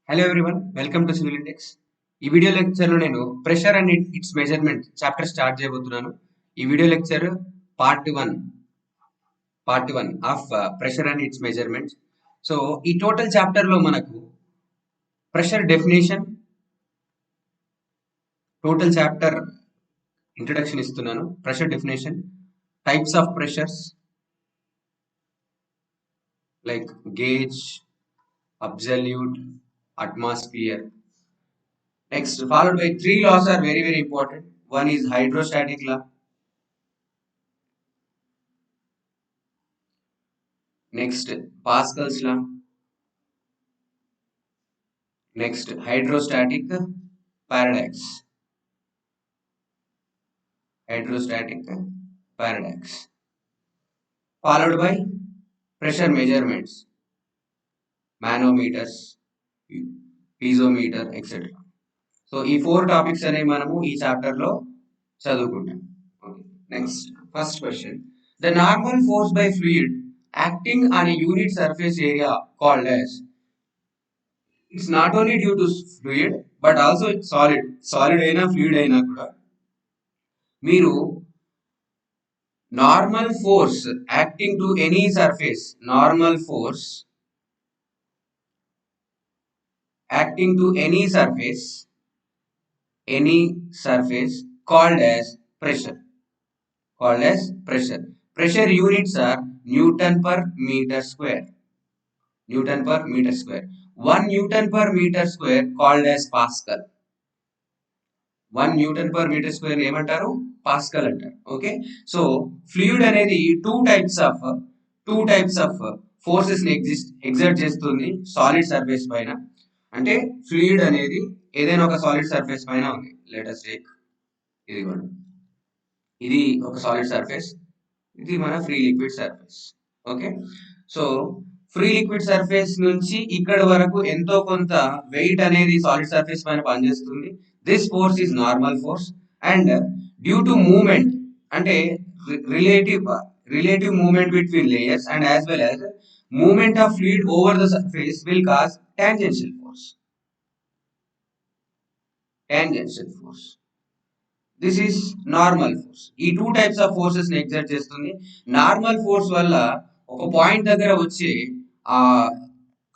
Hello everyone welcome to Civil Index. ఈ video లెక్చర్లో నేను pressure and its measurement chapter start చేయబోతున్నాను. ఈ video lecture part one of pressure and its measurement. So ఈ total చాప్టర్లో మనకు pressure definition, total chapter introduction ఇస్తున్నాను. Pressure definition, types of pressures like gauge, absolute, atmosphere. Next, followed by three laws are very important. One is hydrostatic law. Next, Pascal's law. Next, hydrostatic paradox. Hydrostatic paradox. Followed by pressure measurements, manometers, piezometer, etc. So ఈ 4 topics అనేవి మనము ఈ chapter లో చదువుకుంటాం. Next, first question. The normal force by fluid acting on a unit surface area called as, it's not only due to fluid but also solid అయినా fluid అయినా కూడా మీరు normal force acting to any surface, normal force acting to any surface called as pressure. Pressure units are Newton per meter square. 1 Newton per meter square called as Pascal. 1 Newton per meter square ఏమంటారు? Pascal అంటారు. Okay, so fluid అనేది two types of forces ని exert చేస్తుంది solid surface పైన. అంటే fluid అనేది ఏదైనా ఒక సాలిడ్ సర్ఫేస్ పైన ఉంది. లెట్ us టేక్ ఇది ఒక సాలిడ్ సర్ఫేస్, ఇది మన free liquid surface. Okay, so free liquid surface నుంచి ఇక్కడ వరకు ఎంతో కొంత వెయిట్ అనేది సాలిడ్ సర్ఫేస్ పైన పనిచేస్తుంది. This force is normal force and due to moment, అంటే relative moment between layers and as well as moment of fluid over the surface will cause tangential force. This is normal force. ఈ two types of forces ని exert చేస్తుంది. Normal force వల్ల ఒక point దగ్గర వచ్చే ఆ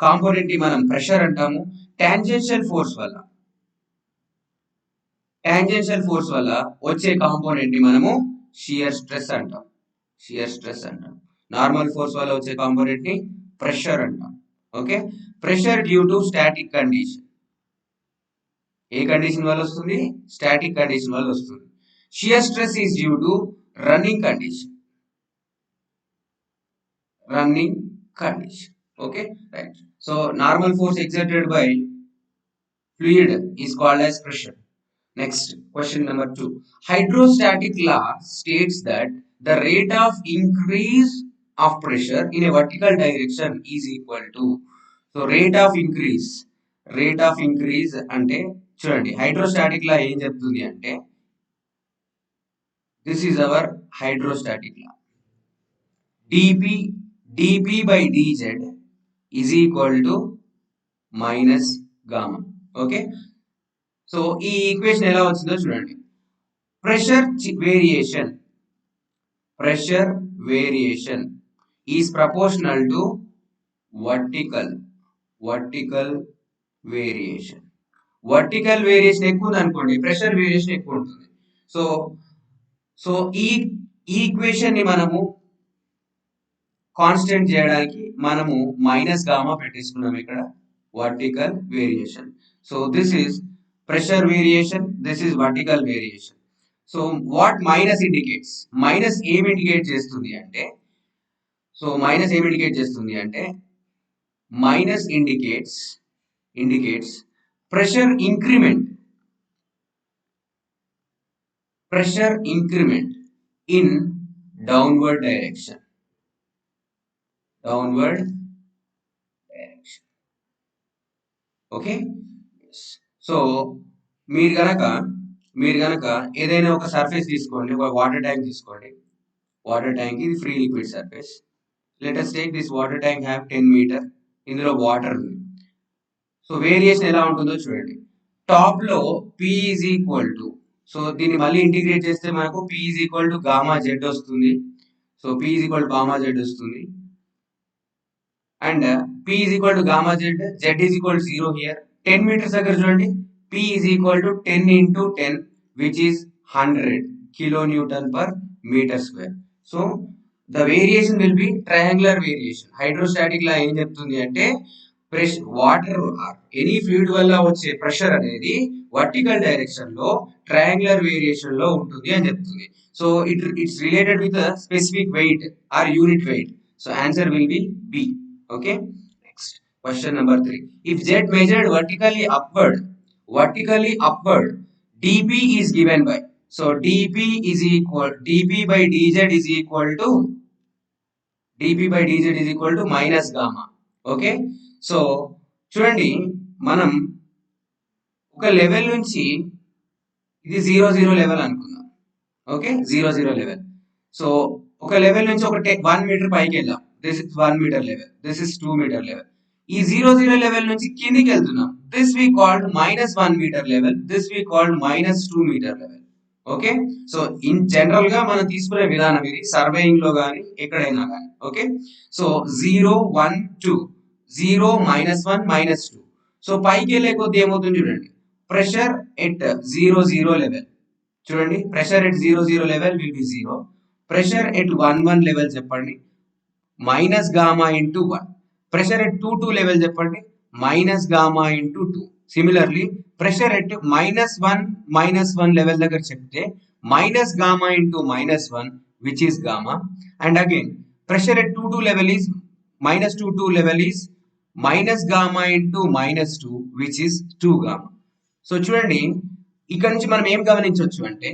component ని మనం ప్రెషర్ అంటాము. టాంజెన్షియల్ ఫోర్స్ వల్ల వచ్చే కాంపోనెంట్ ని మనము షియర్ స్ట్రెస్ అంటాం. నార్మల్ ఫోర్స్ వల్ల వచ్చే కాంపోనెంట్ ని ప్రెషర్ అంటాం. Okay, pressure due to static condition. A condition వల్ల వస్తుంది? స్టాటిక్ కండిషన్ వల్ల వస్తుంది. Shear stress is due to running condition. Okay, right. So normal force exerted by fluid is called as pressure. Next, question number 2. Hydrostatic law states that the rate of increase of pressure in a vertical direction is equal to, so rate of increase అంటే చూడండి, hydrostatic law ఏం చెప్తుంది అంటే, this is our hydrostatic law. dp by dz is equal to minus gamma. Okay, so ఈ equation ఎలా వచ్చిందో చూడండి. Pressure variation is proportional to vertical variation. Vertical variation ఎక్కువ ఉంది అనుకోండి, ప్రెషర్ వేరియేషన్ ఎక్కువ ఉంటుంది. సో ఈ ఈక్వేషన్ ని మనము కాన్స్టెంట్ చేయడానికి మనము మైనస్ గామా పెట్టేసుకున్నాం ఇక్కడ. Vertical variation. So this is pressure variation, this is vertical variation. So what minus indicates? Minus ఏం ఇండికేట్ చేస్తుంది అంటే, minus indicates pressure increment in downward direction. Okay, so మీరు గనక ఏదైనా ఒక సర్ఫేస్ తీసుకోండి, ఒక వాటర్ ట్యాంక్ తీసుకోండి. వాటర్ ట్యాంక్ ఇది free liquid surface. Let us take this water tank have 10 metre. ఇందులో వాటర్ ఉంది. సో వేరియేషన్ ఎలా ఉంటుందో చూడండి. టాప్ లో P is equal to, so దీన్ని మళ్ళీ ఇంటిగ్రేట్ చేస్తే మనకు P is equal to gamma Z వస్తుంది. So P is equal to gamma Z వస్తుంది. And P is equal to gamma Z, Z is equal to 0 here. 10 meters దగ్గర చూడండి, P is equal to 10 into 10 which is 100 kilonewton per meter square. So the variation will be triangular variation. Hydrostatic law ఏం చెప్తుంది అంటే water any fluid వల్ల వచ్చే pressure అనేది vertical direction లో triangular variation లో ఉంటుంది అని చెప్తుంది. So it's related with specific weight or unit weight. So answer will be B. Okay, next question number 3. If Z measured vertically upward, dP is given by, so dP by dz is equal to minus gamma. Okay, so చూడండి, మనం ఒక level నుంచి ఇది 0 level అనుకుందాం. Okay, 0 level. So ఒక level నుంచి ఒక 1 metre పైకి వెళ్ళాం. This is 1 metre level, this is 2 metre level. ఈ 0 లెవెల్ నుంచి కిందికి వెళ్తున్నాం. This we called -1 metre level, this we called -2 metre level. Okay, so in general గా మనం తీసుకునే విధానం ఇది, సర్వేయింగ్ లో కానీ ఎక్కడైనా కానీ. Okay, so 0 1 2, 0 -1 -2. సో పైకి వెళ్ళే కొద్ది ఏమవుతుంది చూడండి, ప్రెషర్ ఎట్ 0 లెవెల్. చూడండి, pressure at 0 level will be 0. Pressure at 1 level చెప్పండి, minus gamma into 1. Pressure at 2 level చెప్పండి, minus gamma into 2. Similarly pressure at -1 level దగ్గర చెప్తే minus gamma into -1 which is gamma. And again pressure at 2 level is -2 level is minus gamma into -2 which is 2 gamma. So చూడండి, ఇక్కడ నుంచి మనం ఏం గమనించవచ్చు అంటే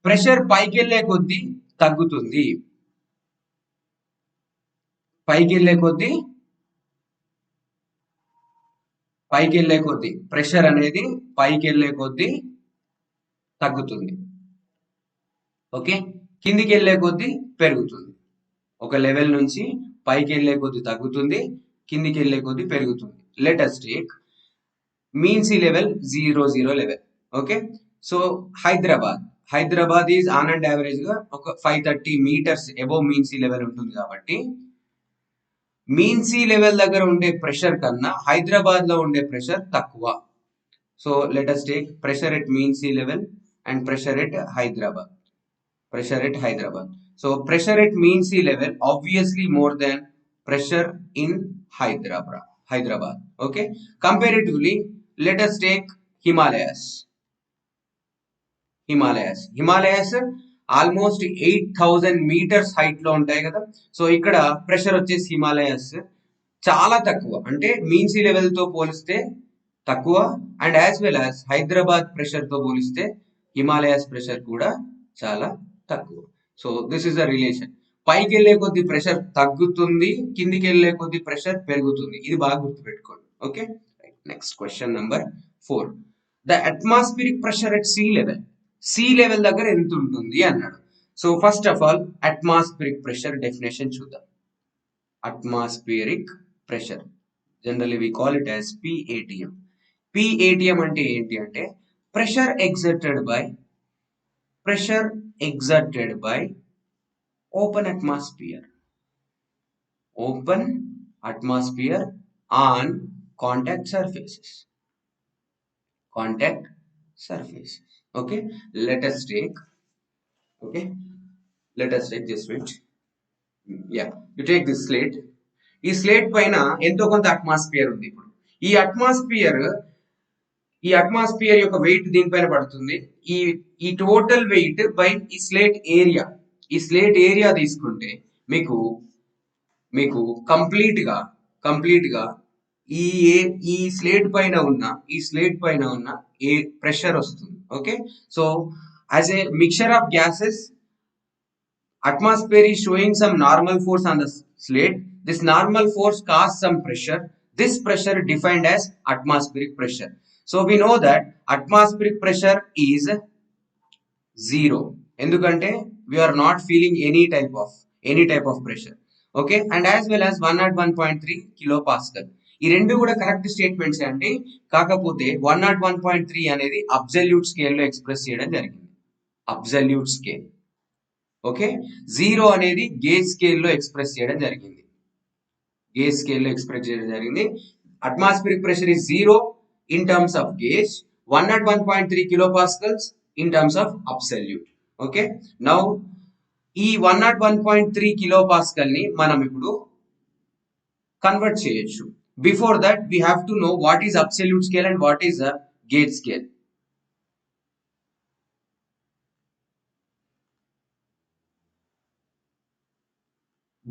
ప్రెషర్ పైకి వెళ్ళే కొద్దీ తగ్గుతుంది, పైకి వెళ్ళే కొద్దీ ప్రెషర్ అనేది పైకి వెళ్ళే కొద్దీ తగ్గుతుంది. ఓకే, కిందికి వెళ్ళే కొద్దీ పెరుగుతుంది. ఒక లెవెల్ నుంచి పైకి వెళ్ళే కొద్దీ తగ్గుతుంది, కిందికి వెళ్ళే కొద్దీ పెరుగుతుంది. Let us take mean sea level 0 level. Okay, so Hyderabad is on and average గా ఒక 530 metres above mean sea level ఉంటుంది. కాబట్టి మీన్ సీ లెవెల్ దగ్గర ఉండే ప్రెషర్ కన్నా హైదరాబాద్ లో ఉండే ప్రెషర్ తక్కువ. So let us take pressure at mean sea level and pressure at Hyderabad. So pressure at mean sea level obviously more than pressure in Hyderabad. Okay, comparatively let us take Himalayas almost 8,000 metres height లో ఉంటాయి కదా. So ఇక్కడ pressure వచ్చేసి హిమాలయాస్ చాలా తక్కువ, అంటే mean sea level తో పోలిస్తే తక్కువ. And as well as Hyderabad pressure తో పోలిస్తే హిమాలయాస్ ప్రెషర్ కూడా చాలా తక్కువ. So this is the relation. పైకి వెళ్ళే కొద్ది ప్రెషర్ తగ్గుతుంది, కిందికి వెళ్ళే కొద్ది ప్రెషర్ పెరుగుతుంది. ఇది బాగా గుర్తుపెట్టుకోండి. Okay, next question number 4. The atmospheric pressure at sea level దగ్గర ఎంత ఉంటుంది అన్నాడు. So first of all atmospheric pressure definition చూద్దాం. Atmospheric pressure generally we call it as PATM. PATM అంటే ఏంటి అంటే pressure exerted by open atmosphere on contact surfaces. Okay, let us take this weight. Yeah, you take this slate. ఈ slate పైన ఎంతో కొంత atmosphere ఉంది. ఇప్పుడు ఈ అట్మాస్ఫియర్ యొక్క వెయిట్ దీనిపైన పడుతుంది. ఈ టోటల్ వెయిట్ బై ఈ స్లేట్ ఏరియా తీసుకుంటే మీకు కంప్లీట్ గా ఈ స్లేట్ పైన ఉన్న ఏ ప్రెషర్ వస్తుంది. Okay, so as a mixture of gases, atmosphere is showing some normal force on the slate. This normal force caused some pressure. This pressure defined as atmospheric pressure. So we know that atmospheric pressure is 0. ఎందుకంటే we are not feeling any type of pressure. Okay, and as well as 101.3 kilopascal. ఈ రెండు కూడా correct statements అండి. కాకపోతే 101.3 అనేది absolute స్కేల్లో express చేయడం జరిగింది. Absolute scale. ఓకే, 0 అనేది గేజ్ స్కేల్లో ఎక్స్ప్రెస్ చేయడం జరిగింది. గేజ్ స్కేల్లో ఎక్స్ప్రెస్ చేయడం జరిగింది. Atmospheric pressure is 0 in terms of gauge, 101.3 kilopascals in terms of absolute. Okay, now ఈ 101.3 kilopascal ని మనం ఇప్పుడు కన్వర్ట్ చేయొచ్చు. Before that we have to know what is absolute scale and what is gauge scale.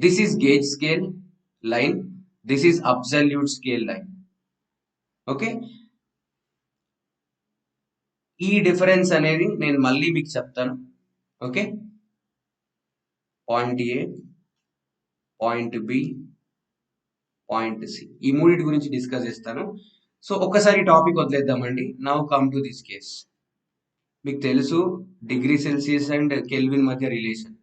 This is gauge scale line, this is absolute scale line. Okay, ఈ difference అనేది నేను మళ్ళీ మీకు చెప్తాను. Okay, point A, point B, point C, ఈ మూడింటి గురించి discuss చేస్తాను. సో ఒక్కసారి టాపిక్ వదిలేద్దామండి. Now come to this case. మీకు తెలుసు డిగ్రీ సెల్సియస్ అండ్ కెల్విన్ మధ్య relation.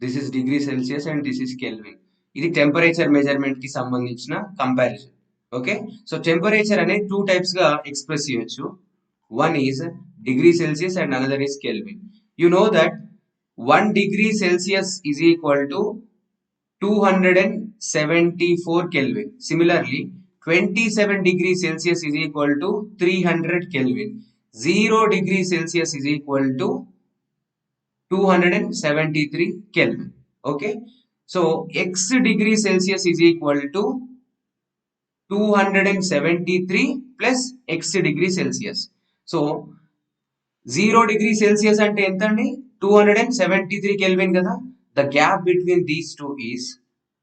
This is degree Celsius and this is Kelvin. ఇది టెంపరేచర్ మెజర్మెంట్ కి సంబంధించిన కంపారిజన్. ఓకే, సో టెంపరేచర్ అనేది 2 టైప్స్ గా ఎక్స్ప్రెస్ చేయొచ్చు. One is degree Celsius and another is Kelvin. You know that 1 degree Celsius is equal to 274 Kelvin. Similarly, 27 degrees Celsius is equal to 300 Kelvin. 0 degree Celsius is equal to 273 Kelvin. Okay, so x degree Celsius is equal to 273 plus x degree Celsius. So 0 degree Celsius అంటే ఎంత అండి? 273 kelvin కదా. The gap between these two is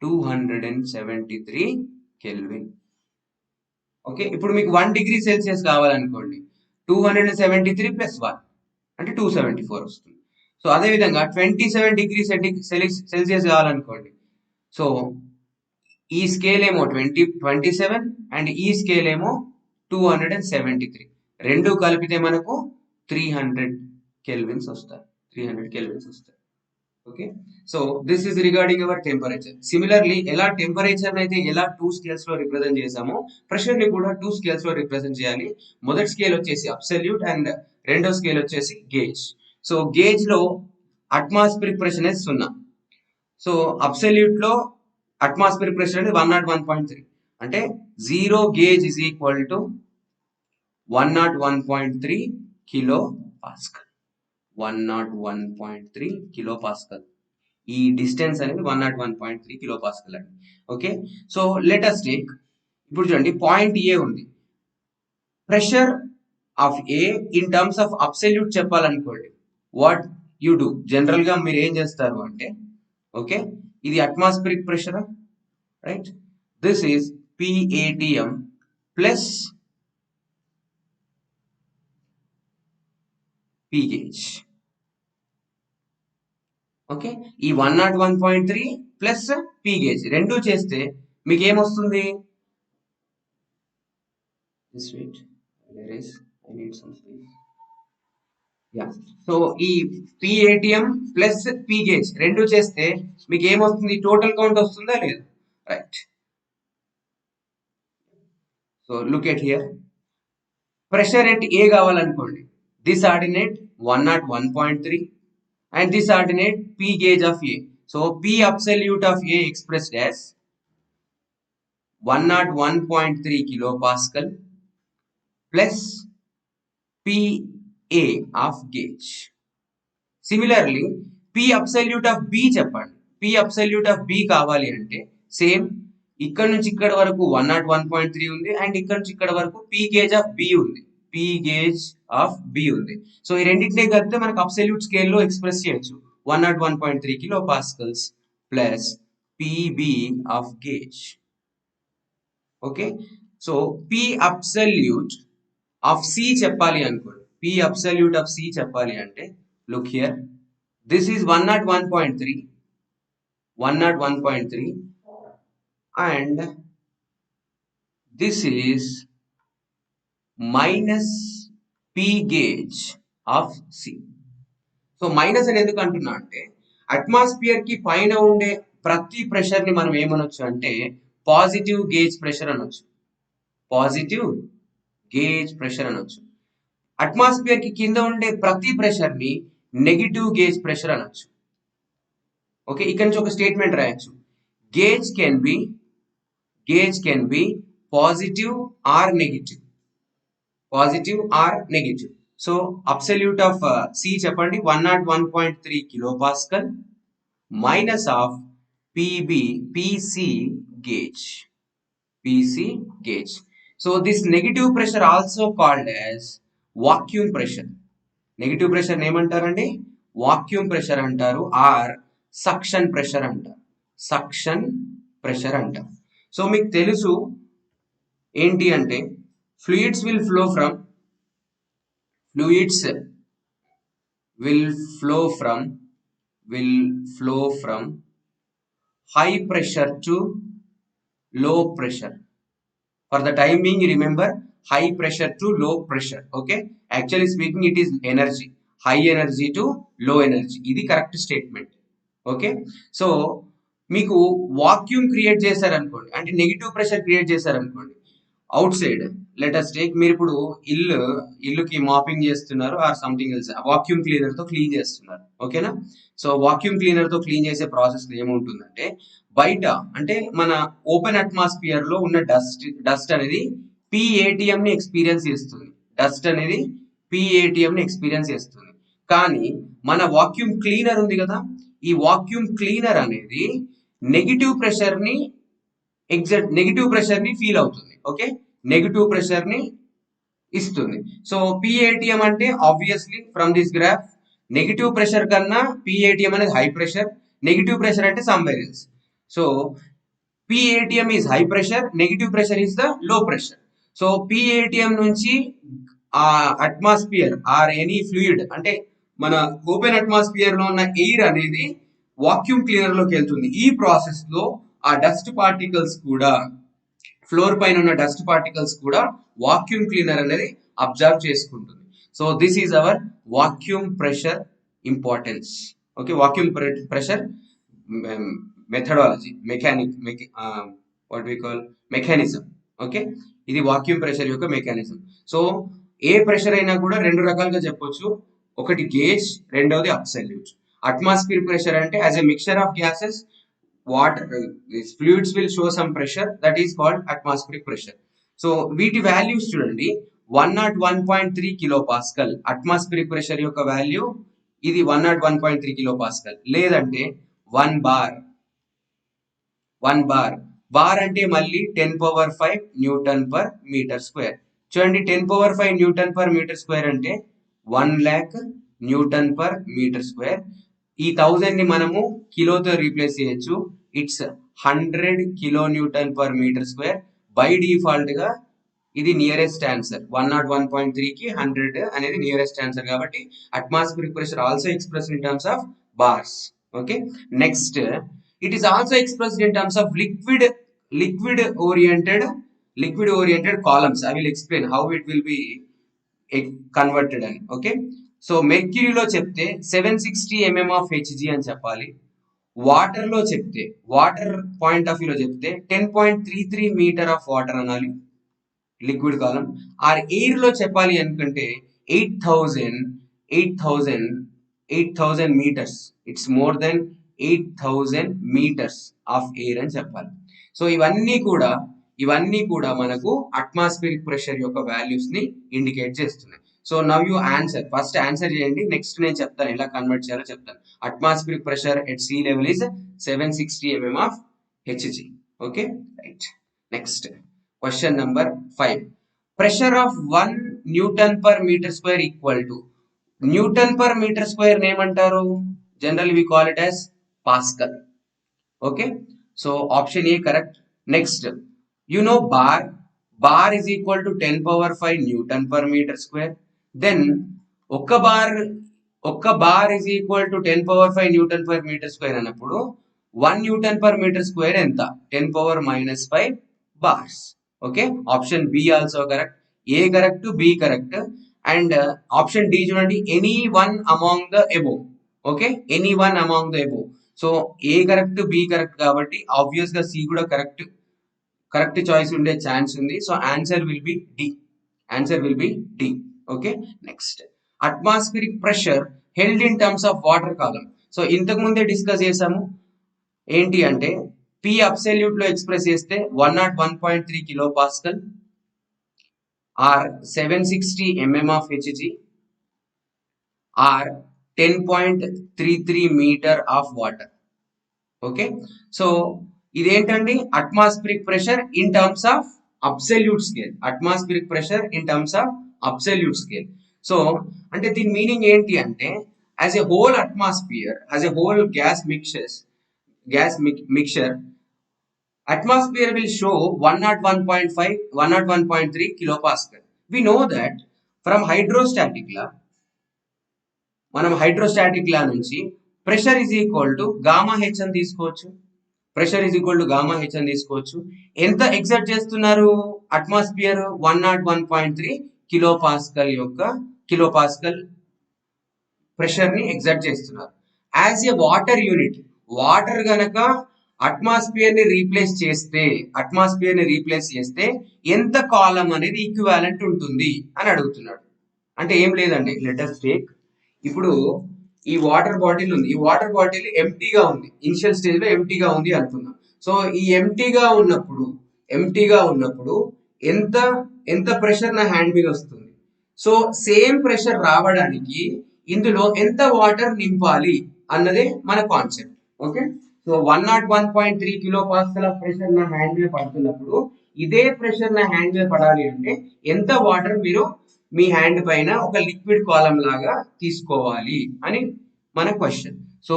273 kelvin. Okay, ఇప్పుడు మీకు 1 degree Celsius కావాలనుకోండి, 273 plus 1 అంటే 274 వస్తుంది. So అదేవిధంగా 27 degree Celsius కావాలనుకోండి, so ఈ స్కేల్ ఏమో 27 అండ్ ఈ స్కేల్ ఏమో 273, రెండు కలిపితే మనకు 300 కెల్విన్స్ వస్తాయి. 300 కెల్విన్స్ వస్తాయి. Okay, so this is regarding hour temperature. Similarly ఎలా టెంపరేచర్ అయితే ఎలా 2 స్కేల్స్ లో రిప్రజెంట్ చేసామో, ప్రెషర్ ని కూడా 2 స్కేల్స్ లో రిప్రజెంట్ చేయాలి. మొదటి స్కేల్ వచ్చేసి అబ్సల్యూట్ అండ్ రెండో స్కేల్ వచ్చేసి గేజ్. సో గేజ్ లో అట్మాస్ఫిరిక్ ప్రెషర్ అనేది 0. సో అబ్సల్యూట్ లో అట్మాస్ఫిరిక్ ప్రెషర్ అనేది 101.3, అంటే 0 gauge is equal to 101.3 kilopascal. 101.3 kilopascal. ఈ డిస్టెన్స్ అనేది 101.3 kilopascal అండి. Okay, so let us take, ఇప్పుడు చూడండి పాయింట్ ఏ ఉంది. Pressure of A in terms of absolute చెప్పాలనుకోండి, వాట్ యు డూ, జనరల్ గా మీరు ఏం చేస్తారు అంటే, ఓకే, ఇది atmospheric pressure, right, this is PATM plus P gauge. Okay, ఈ 101.3 ప్లస్ P gauge రెండు చేస్తే మీకు ఏమొస్తుంది? సో ఈ PATM ప్లస్ P gauge రెండు చేస్తే మీకు ఏమొస్తుంది? టోటల్ కౌంట్ వస్తుందా లేదు? Right, so look at here. Pressure at A కావాలనుకోండి, this ordinate 101.3 and this ordinate P gauge of A. So P absolute of A expressed as 101.3 kilopascal plus PA of gauge. Similarly, P absolute of B చెప్పండి. P absolute of B కావాలి అంటే same ఇక్కడ నుంచి ఇక్కడ వరకు 101.3 ఉంది and ఇక్కడ నుంచి ఇక్కడ వరకు P gauge of B ఉంది. P gauge of B ఉంది. సో ఈ రెండింటినీ కలిపితే మనకు అబ్సల్యూట్ స్కేల్లో ఎక్స్ప్రెస్ చేయొచ్చు. 101.3 kilopascals plus PB of gauge. Okay, so P absolute of C చెప్పాలి అనుకోండి, P absolute of C చెప్పాలి అంటే look here, this is 101.3 and this is minus P gauge of C. So minus అని ఎందుకు అంటున్నా అంటే, అట్మాస్ఫియర్ కి పైన ఉండే ప్రతి ప్రెషర్ ని మనం ఏమనొచ్చు అంటే పాజిటివ్ గేజ్ ప్రెషర్ అనొచ్చు. పాజిటివ్ గేజ్ ప్రెషర్ అనొచ్చు. అట్మాస్ఫియర్ కి కింద ఉండే ప్రతి ప్రెషర్ ని నెగిటివ్ గేజ్ ప్రెషర్ అనొచ్చు. ఓకే, ఇక్కడ నుంచి ఒక స్టేట్మెంట్ రాయొచ్చు. Gauge can be positive or negative. Positive or negative. So absolute of C చెప్పండి, 101.3 kilo pascal minus of PC gauge. So this negative pressure also called as vacuum pressure. Negative pressure ఏమంటారండి? Vacuum pressure అంటారు, are suction pressure అంటారు. So మీకు తెలుసు ఏంటి అంటే fluids will flow from high pressure to low pressure. For the time being, remember high pressure to low pressure. Okay, actually speaking it is energy, high energy to low energy. ఇది correct statement. Okay, so మీకు vacuum create చేశారనుకోండి, అంటే negative pressure create చేశారనుకోండి outside, let us take, మీరు ఇప్పుడు ఇల్లుకి mopping చేస్తున్నారు or something else, vacuum cleaner తో క్లీన్ చేస్తున్నారు. ఓకేనా? సో వాక్యూమ్ క్లీనర్ తో క్లీన్ చేసే ప్రాసెస్ ఏముంటుందంటే, బయట అంటే మన ఓపెన్ అట్మాస్ఫియర్ లో ఉన్న డస్ట్ అనేది PATM ని ఎక్స్పీరియన్స్ చేస్తుంది. కానీ మన వాక్యూమ్ క్లీనర్ ఉంది కదా, ఈ వాక్యూమ్ క్లీనర్ అనేది నెగిటివ్ ప్రెషర్ ని ఫీల్ అవుతుంది. ఓకే, నెగిటివ్ ప్రెషర్ ని ఇస్తుంది. సో PATM అంటే obviously from this graph, negative pressure కన్నా PATM అనేది హై ప్రెషర్, నెగిటివ్ ప్రెషర్ అంటే somewhere else. So PATM is high pressure, negative pressure is the low pressure. So PATM నుంచి ఆ atmosphere or any fluid, అంటే మన open atmosphere లో ఉన్న air అనేది వాక్యూమ్ క్లీనర్ లోకి వెళ్తుంది. ఈ ప్రాసెస్ లో ఆ డస్ట్ పార్టికల్స్ కూడా, ఫ్లోర్ పైన ఉన్న డస్ట్ పార్టికల్స్ కూడా వాక్యూమ్ క్లీనర్ అనేది అబ్జర్వ్ చేసుకుంటుంది. So this is our vacuum pressure importance. Okay, vacuum pressure methodology, mechanism. Okay, ఇది వాక్యూమ్ ప్రెషర్ యొక్క మెకానిజం. సో ఏ ప్రెషర్ అయినా కూడా రెండు రకాలుగా చెప్పొచ్చు, ఒకటి గేజ్, రెండవది అబ్సల్యూట్. అట్మాస్ఫియర్ ప్రెషర్ అంటే as a mixture of gases, water, these fluids will show some pressure, that is called atmospheric pressure. So వీటి వాల్యూస్ చూడండి, 101.3 కిలో పాస్కల్ అట్మాస్ఫిరిక్ ప్రెషర్ యొక్క వాల్యూ, ఇది 101.3 కిలో పాస్కల్. లేదంటే 1 బార్ అంటే మళ్ళీ 10⁵ న్యూటన్ పర్ మీటర్ స్క్వేర్. చూడండి, 10⁵ న్యూటన్ పర్ మీటర్ స్క్వేర్ అంటే 1 lakh newton per metre square. ఈ 1000 ని మనము కిలోతో రీప్లేస్ చేయొచ్చు. It's 100 kilo newton per metre square. By default గా ఇది నియరెస్ట్ ఆన్సర్. 101.3 కి 100 అనేది నియరెస్ట్ ఆన్సర్. కాబట్టి atmospheric pressure also expressed in terms of bars. Okay, next, it is also expressed in terms of liquid oriented columns. I will explain how it will be converted అని. Okay, so మెర్క్యూరీలో చెప్తే 760 mm of Hg అని చెప్పాలి. Water లో చెప్తే, water point of వ్యూలో చెప్తే 10.33 metre of water అనాలి liquid column. Or air లో చెప్పాలి అనుకుంటే 8,000 metres. It's more than 8,000 metres of air అని చెప్పాలి. సో ఇవన్నీ కూడా మనకు అట్మాస్ఫిరిక్ ప్రెషర్ యొక్క వాల్యూస్ ని ఇండికేట్ చేస్తున్నాయి. So now you answer, first answer చేయండి, నెక్స్ట్ నేను చెప్తాను ఎలా కన్వర్ట్ చేయాలో చెప్తాను. Atmospheric pressure at sea level is 760 mm of Hg. Okay, right. Next question number 5. Pressure of 1 newton per metre square equal to, newton per metre square ఏమంటారు? General we call it as pascal. Okay, so option A correct. Next, you know bar is equal to 10⁵ newton per metre square. Then ఒక్క bar is equal to 10⁵ newton per metre square అన్నప్పుడు 1 newton per metre square ఎంత? 10⁻⁵ bars. Okay, option B also correct. A correct, B correct, and option D చూడండి, any one among the above. Okay, any one among the above. So A correct, B correct, కాబట్టి obvious గా C కూడా correct. Correct choice ఉండే chance ఉంది. So answer will be D. Answer will be D. Okay, next atmospheric pressure held in terms of water column. So ఇంతకు ముందే discuss చేసాము. ఏంటి అంటే పి అబ్సల్యూట్ లో ఎక్స్ప్రెస్ చేస్తే 101.3 kilo pascal or 760 mm of Hg or 10.33 metre of water. Okay, so ఇదేంటండి atmospheric pressure in terms of absolute scale. Atmospheric pressure in terms of absolute scale. So అంటే దీని meaning ఏంటి అంటే as a whole atmosphere, as a whole gas mixture, atmosphere will show 101.5, 101.3 kilopascal. We know that from hydrostatic law, మనం hydrostatic లా నుంచి pressure is equal to gamma H అని తీసుకోవచ్చు. Pressure is equal to gamma H అని తీసుకోవచ్చు. ఎంత exert చేస్తున్నారు atmosphere? 101.3 kilopascal pressure ని exert చేస్తున్నారు. As a water unit, water గనక అట్మాస్ఫియర్ ని రీప్లేస్ చేస్తే ఎంత కాలం అనేది ఈక్వివాలెంట్ ఉంటుంది అని అడుగుతున్నాడు. అంటే ఏం లేదండి, లెట్ us టేక్, ఇప్పుడు ఈ వాటర్ బాటిల్ ఉంది. ఈ వాటర్ బాటిల్ ఎంటీగా ఉంది, ఇనిషియల్ స్టేజ్ లో ఎంటీగా ఉంది అనుకుందాం. సో ఈ ఎంటీగా ఉన్నప్పుడు ఎంత ఎంత ప్రెషర్ నా హ్యాండ్ మీద వస్తుంది? సో సేమ్ ప్రెషర్ రావడానికి ఇందులో ఎంత వాటర్ నింపాలి అన్నదే మన concept. Okay, so 101.3 kilo pascal of pressure నా హ్యాండ్ మీద పడుతున్నప్పుడు ఇదే ప్రెషర్ నా హ్యాండ్ మీద పడాలి అంటే ఎంత వాటర్ మీరు మీ హ్యాండ్ పైన ఒక లిక్విడ్ కాలం లాగా తీసుకోవాలి అని మన question. So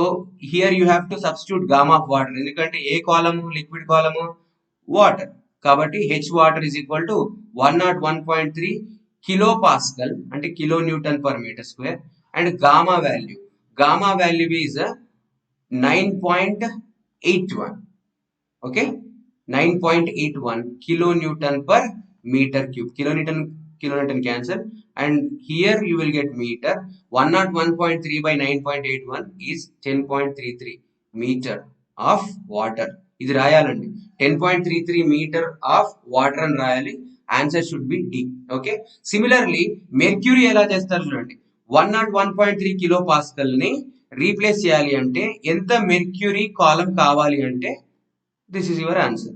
here you have to substitute gamma of water. ఎందుకంటే ఏ కాలము? Liquid column, water. కాబట్టి H water is equal to 101.3 kilo pascal అంటే kilo newton per metre square. And gamma value is 9.81. Okay, 9.81 kilo newton per metre cube. Kilonewton cancel, and here you will get meter. 101.3 by 9.81 is 10.33 meter of water. ఇది రాయాలండి, 10.33 metre of water అని రాయాలి. Answer should be D. Okay, similarly mercury ఎలా చేస్తారు చూడండి. 101.3 kilo pascal ని replace చేయాలి అంటే ఎంత మెర్క్యూరీ కాలం కావాలి అంటే this is your answer.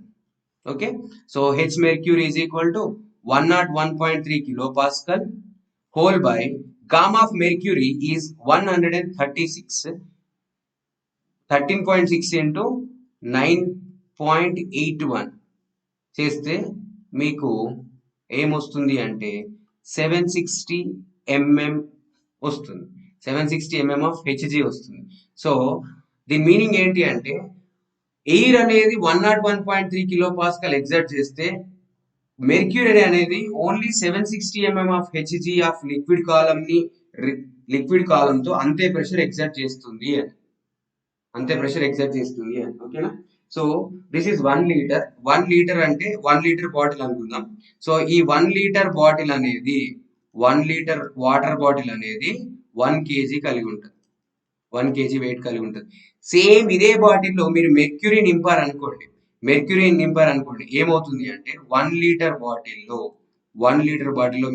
Okay, so H mercury is equal to 101.3 kilopascal whole by gamma of mercury is 136. 13.6 into 9.81 చేస్తే మీకు ఏమొస్తుంది అంటే 760 mm వస్తుంది. 760 mm ఆఫ్ హెచ్జి వస్తుంది. సో దీని మీనింగ్ ఏంటి అంటే ఎయిర్ అనేది 101.3 కిలో పాస్కల్ ఎగ్జర్ట్ చేస్తే మెర్క్యూరీ అనేది only 760 mm of Hg of liquid column తో అంతే ప్రెషర్ ఎగ్జర్ట్ చేస్తుంది అని. ఓకేనా? So this is 1 litre. 1 litre అంటే 1 లీటర్ బాటిల్ అనుకుందాం. సో ఈ 1 లీటర్ బాటిల్ అనేది 1 లీటర్ వాటర్ బాటిల్ అనేది 1 kg కలిగి ఉంటుంది. 1 kg వెయిట్ కలిగి ఉంటుంది. సేమ్ ఇదే బాటిల్లో మీరు మెర్క్యూరీ నింపారనుకోండి ఏమవుతుంది అంటే 1 లీటర్ బాటిల్లో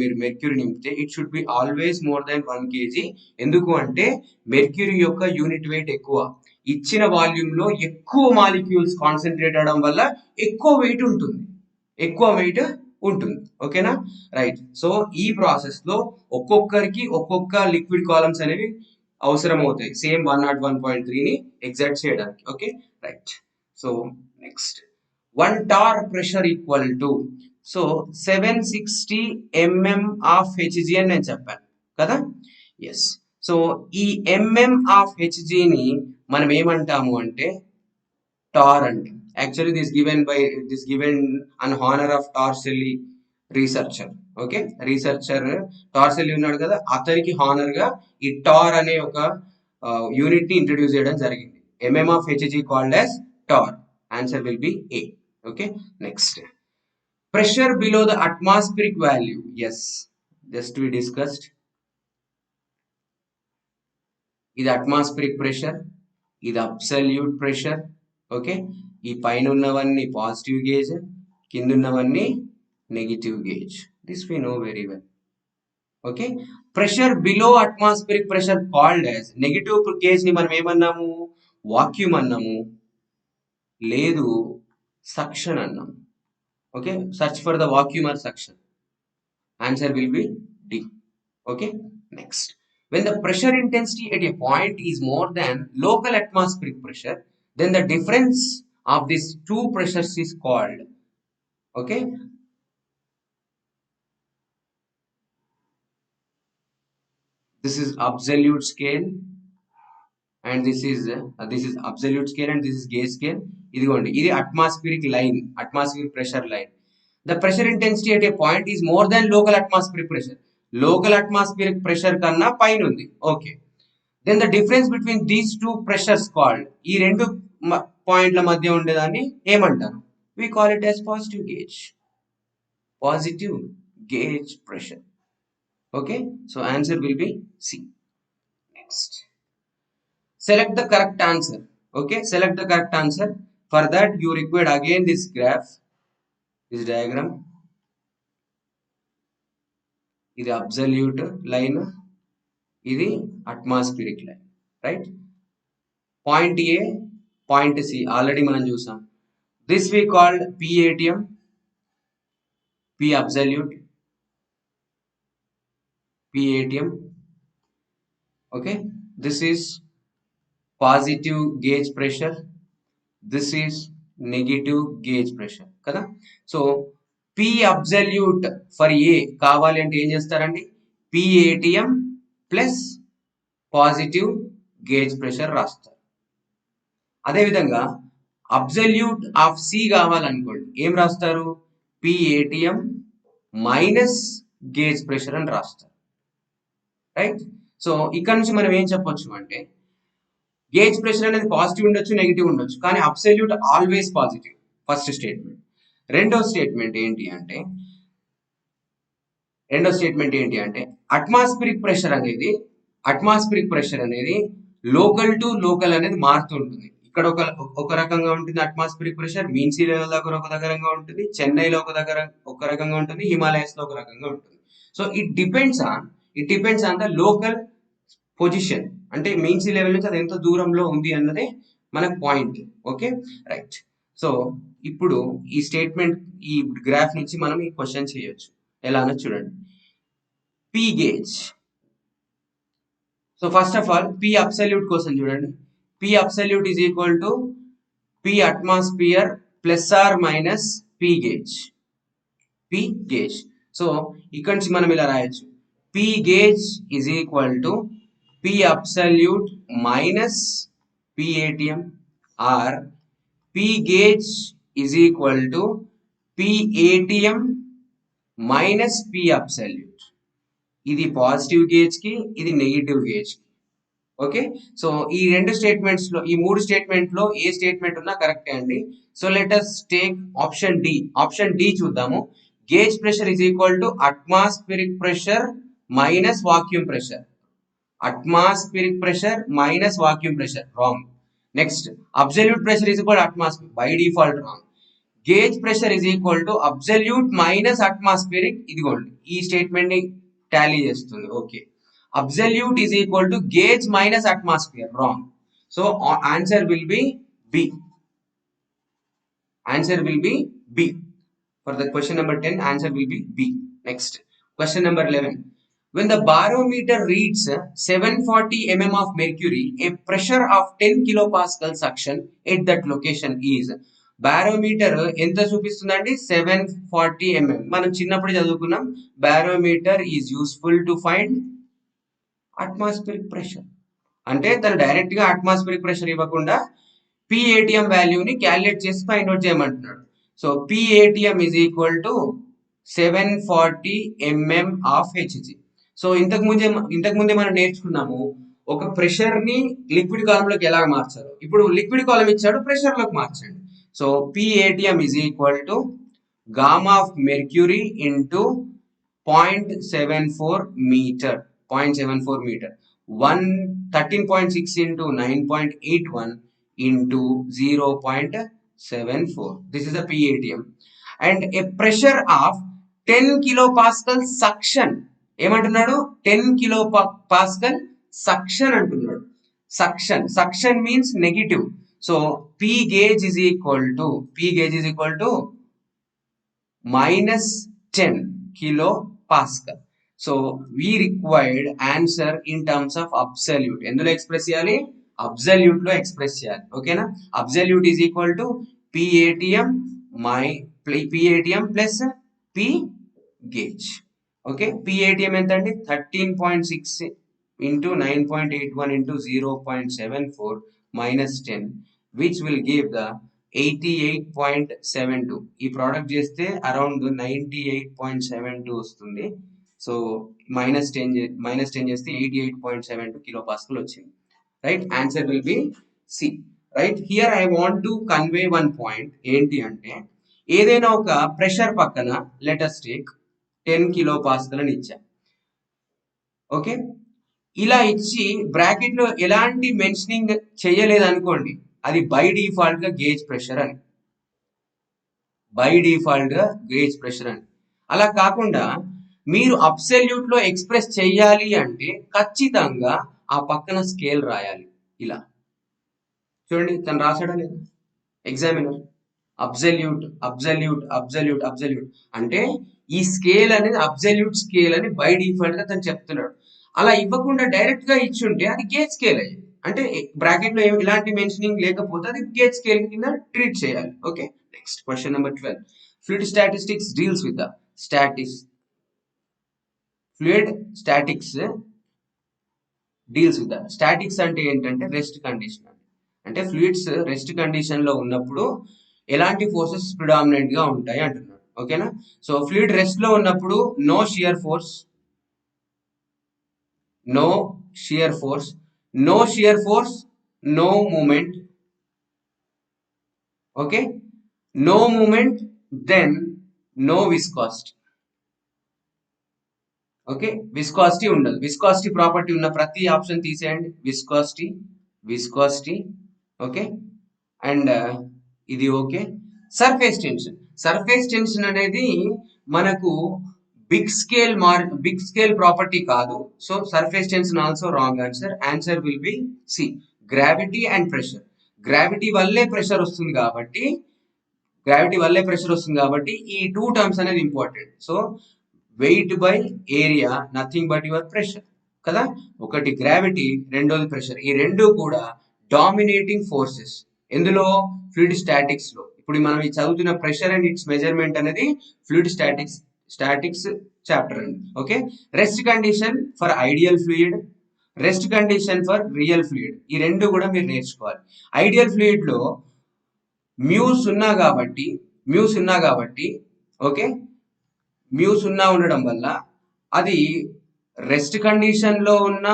మీరు మెర్క్యూరీ నింపితే it should be always more than 1 kg. ఎందుకు అంటే మెర్క్యూరీ యొక్క యూనిట్ వెయిట్ ఎక్కువ. ఇచ్చిన వాల్యూమ్ లో ఎక్కువ మాలిక్యూల్స్ కాన్సన్ట్రేట్ అవడం వల్ల ఎక్కువ వెయిట్ ఉంటుంది. ఓకేనా? రైట్. సో ఈ ప్రాసెస్ లో ఒక్కొక్కరికి ఒక్కొక్క లిక్విడ్ కాలమ్స్ అనేవి అవసరం అవుతాయి సేమ్ 101.3 ని ఎగ్జర్ట్ చేయడానికి. Okay, right. So next 1 torr pressure equal to 760 mm of Hg అని నేను చెప్పాను కదా. ఎస్. సో ఈ mm ఆఫ్ హెచ్జిని మనం ఏమంటాము అంటే టార్ అంటాం. Actually this given on honour of Torricelli researcher. Okay, researcher Torricelli ఉన్నాడు కదా, అతనికి హానర్ గా ఈ టార్ అనే ఒక యూనిట్ ని ఇంట్రడ్యూస్ చేయడం జరిగింది. mm of Hg called as torr. Answer will be A. Okay, next pressure below the atmospheric value. Yes, just we discussed. ఇది atmospheric pressure, ఇది absolute pressure. ఓకే, ఈ పైన ఉన్నవన్నీ పాజిటివ్ గేజ్, కిందున్నవన్నీ negative gauge. This we know very well. Okay, pressure below atmospheric pressure called as, negative gauge ని మనం ఏమన్నాము, vacuum అన్నాము, లేదు సక్షన్ అన్నాము. Okay, search for the vacuum or suction. Answer will be D. Okay, next. When the pressure intensity at a point is more than local atmospheric pressure, then the difference of these two pressures is called. Okay, this is absolute scale and this is absolute scale and this is gauge scale. ఇదిగోండి, ఇది atmospheric line, atmospheric pressure line. The pressure intensity at a point is more than local atmospheric pressure. Local atmospheric pressure కన్నా పైన ఉంది. Okay, then the difference between these two pressures called, ఈ రెండు పాయింట్ల మధ్య ఉండేదాన్ని ఏమంటారు? We call it as positive gauge. Positive gauge pressure. Okay, so answer will be C. Next, select the correct answer. Okay, select the correct answer. For that you require again this graph, this diagram. ఇది absolute line, ఇది atmospheric line, right? Point A, point C already మనం చూసాం. This we called PATM, P absolute, PATM. Okay, this is positive gauge pressure, this is negative gauge pressure కదా. So P absolute for a కావాలి అంటే ఏం చేస్తారండి, PATM plus positive gauge pressure రాస్తారు. అదేవిధంగా absolute of C కావాలనుకోండి, ఏం రాస్తారు, PATM minus gauge pressure అని రాస్తారు, రైట్? సో ఇక్కడ నుంచి మనం ఏం చెప్పొచ్చు అంటే, గేజ్ ప్రెషర్ అనేది పాజిటివ్ ఉండొచ్చు, నెగిటివ్ ఉండొచ్చు, కానీ absolute always positive. First statement. రెండో స్టేట్మెంట్ ఏంటి అంటే అట్మాస్ఫిరిక్ ప్రెషర్ అనేది లోకల్ టు లోకల్ అనేది మారుతూ ఉంటుంది. ఇక్కడ ఒక రకంగా ఉంటుంది atmospheric pressure, mean sea level దగ్గర ఒక రకంగా ఉంటుంది, చెన్నైలో ఒక రకంగా ఉంటుంది, హిమాలయస్ లో ఒక రకంగా ఉంటుంది. So it depends on the local position, అంటే మీన్ సీ లెవెల్ నుంచి అది ఎంత దూరంలో ఉంది అన్నదే మనకు పాయింట్. Okay, right. సో ఇప్పుడు ఈ స్టేట్మెంట్, ఈ గ్రాఫ్ నుంచి మనం ఈ క్వశ్చన్ చేయొచ్చు. ఎలానో చూడండి. P gauge. So first of all P absolute కోసం చూడండి. P absolute is equal to P atmosphere plus or minus P gauge. So ఇక్కడ నుంచి మనం ఇలా రాయొచ్చు, P gauge is equal to P absolute minus PATM, or P gauge is equal to PATM minus P absolute. ఇది positive gauge కి, ఇది negative gauge కి. Okay, so ఈ రెండు స్టేట్మెంట్స్ లో, ఈ మూడు స్టేట్మెంట్ లో ఏ స్టేట్మెంట్ ఉన్నా కరెక్టే అండి. So let us take option D. Option D చూద్దాము. Gauge pressure is equal to atmospheric pressure minus vacuum pressure. Atmospheric pressure minus vacuum pressure, wrong. Next, absolute pressure is equal atmospheric, by default wrong. Gauge pressure is equal to absolute minus atmospheric, ఇదిగోండి ఈ statement ని tally చేస్తుంది. Okay, absolute is equal to gauge minus atmosphere, wrong. So answer will be B. Answer will be B. For the question number 10, answer will be B. Next, question number 11. When the barometer reads 740 mm of mercury, a pressure of 10 kilopascal suction at that location is. Barometer ఎంత చూపిస్తుందండి, 740 mm. మనం చిన్నప్పుడు చదువుకున్నాం, barometer is useful to find atmospheric pressure. అంటే తను direct గా atmospheric pressure ఇవ్వకుండా PATM వాల్యూని క్యాలిక్యులేట్ చేసి ఫైండ్ అవుట్ చేయమంటున్నాడు. సో PATM is equal to 740 mm of Hg. సో ఇంతకు ముందే మనం నేర్చుకున్నాము ఒక ప్రెషర్ ని లిక్విడ్ కాలం లోకి ఎలా మార్చారు. ఇప్పుడు లిక్విడ్ కాలం ఇచ్చాడు, ప్రెషర్ లోకి మార్చండి. So PATM is equal to gamma of mercury into 0.74 meter. 0.74 meter. 13.6 into 9.81 into 0.74. This is the PATM. And A pressure of 10 kilopascal suction. ఏమంటున్నాడు? 10 కిలోపాస్కల్ సక్షన్ అంటున్నాడు. Suction means negative. So P gauge is equal to -10 kilopascal. So we required answer in terms of absolute. ఎందులో express చేయాలి? Absolute లో express చేయాలి. ఓకేనా? Absolute is equal to PATM plus P gauge. Okay, PATM ఎంత అండి? 13.6 into 9.81 into 0.74 minus 10, which will give the 88.72. ఈ product చేస్తే around 98.72 వస్తుంది. సో -10 చేస్తే 88.72 కిలో పాస్కల్ వచ్చింది. Right, answer will be C. Right, here I want to convey one point. ఏంటి అంటే, ఏదైనా ఒక ప్రెషర్ పక్కన లెటస్ టేక్ 10 కిలో పాస్కల్ అని ఇచ్చా. ఓకే, ఇలా ఇచ్చి బ్రాకెట్ లో ఎలాంటి మెన్షనింగ్ చేయలేదు అనుకోండి, అది బై డిఫాల్ట్ గా గేజ్ ప్రెషర్ అని. అలా కాకుండా మీరు అబ్సల్యూట్ లో ఎక్స్ప్రెస్ చెయ్యాలి అంటే ఖచ్చితంగా ఆ పక్కన స్కేల్ రాయాలి. ఇలా చూడండి, తను రాసాడా లేదు ఎగ్జామినర్? అబ్సల్యూట్ అంటే ఈ స్కేల్ అనేది అబ్సల్యూట్ స్కేల్ అని బై డిఫాల్ట్ గా తను చెప్తున్నాడు. అలా ఇవ్వకుండా డైరెక్ట్ గా ఇచ్చుంటే అది గేజ్ స్కేల్ అయ్యేది. అంటే బ్రాకెట్ లో ఇలాంటి మెన్షనింగ్ లేకపోతే అది గేజ్ స్కేల్ కింద ట్రీట్ చేయాలి. Okay, next question number 12. Fluid statistics deals with the statics అంటే ఏంటంటే రెస్ట్ కండిషన్. అంటే ఫ్లూయిడ్స్ రెస్ట్ కండిషన్ లో ఉన్నప్పుడు ఎలాంటి ఫోర్సెస్ ప్రిడామినెంట్ గా ఉంటాయి అంటున్నాడు. ఓకేనా? సో ఫ్లూయిడ్ రెస్ట్ లో ఉన్నప్పుడు no shear force, no movement. Okay, no movement, then no viscosity. Okay, viscosity ఉండదు. విస్కాసిటీ ప్రాపర్టీ ఉన్న ప్రతి ఆప్షన్ తీసేయండి. విస్కాసిటీ ఓకే, అండ్ ఇది ఓకే. సర్ఫేస్ టెన్షన్ అనేది మనకు బిగ్ స్కేల్ ప్రాపర్టీ కాదు. So surface tension also wrong answer. Answer will be C, gravity and pressure. Gravity వల్లే pressure వస్తుంది కాబట్టి ఈ టూ టర్మ్స్ అనేది important. So weight by area nothing but your pressure కదా. ఒకటి గ్రావిటీ, రెండోది ప్రెషర్. ఈ రెండు కూడా డామినేటింగ్ ఫోర్సెస్. ఎందులో? ఫ్లూయిడ్ స్టాటిక్స్ లో. ఇప్పుడు మనం ఈ చదువుతున్న ప్రెషర్ అండ్ ఇట్స్ మెజర్మెంట్ అనేది ఫ్లూయిడ్ స్టాటిక్స్ చాప్టర్ అండి. Okay, rest condition for ideal fluid, rest condition for real fluid, ఈ రెండు కూడా మీరు నేర్చుకోవాలి. ఐడియల్ ఫ్లూయిడ్ లో మ్యూ సున్నా కాబట్టి ఓకే, మ్యూ సున్నా ఉండడం వల్ల అది రెస్ట్ కండిషన్ లో ఉన్న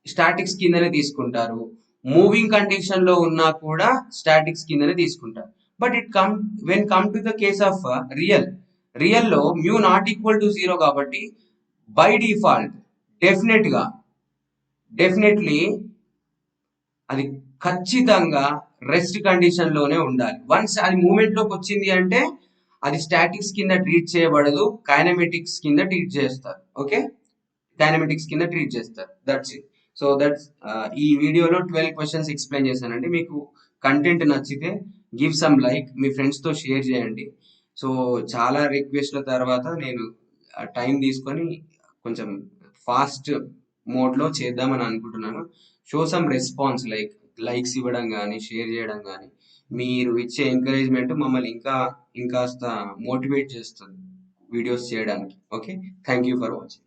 స్టాటిక్స్ కిందనే తీసుకుంటారు, మూవింగ్ కండిషన్ లో ఉన్నా కూడా స్టాటిక్స్ కిందనే తీసుకుంటారు. But when come to the case of real లో మ్యూ నాట్ ఈక్వల్ టు 0 కాబట్టి బై డిఫాల్ట్ డెఫినెట్లీ అది ఖచ్చితంగా రెస్ట్ కండిషన్ లోనే ఉండాలి. వన్స్ అది మూమెంట్ లోకి వచ్చింది అంటే అది స్టాటిక్స్ కింద ట్రీట్ చేయబడదు, కైనమెటిక్స్ కింద ట్రీట్ చేస్తారు. Okay, that's it. So that's ఈ వీడియోలో 12 క్వశ్చన్స్ ఎక్స్ప్లెయిన్ చేశానండి. మీకు కంటెంట్ నచ్చితే గివ్ సమ్ లైక్, మీ ఫ్రెండ్స్ తో షేర్ చేయండి. సో చాలా రిక్వెస్ట్ల తర్వాత నేను టైం తీసుకొని కొంచెం ఫాస్ట్ మోడ్ లో చేద్దామని అనుకుంటున్నాను. షో సమ్ రెస్పాన్స్, లైక్స్ ఇవ్వడం కానీ, షేర్ చేయడం కానీ, మీరు ఇచ్చే ఎంకరేజ్మెంట్ మమ్మల్ని ఇంకాస్త మోటివేట్ చేస్తుంది వీడియోస్ చేయడానికి. Okay, thank you for watching.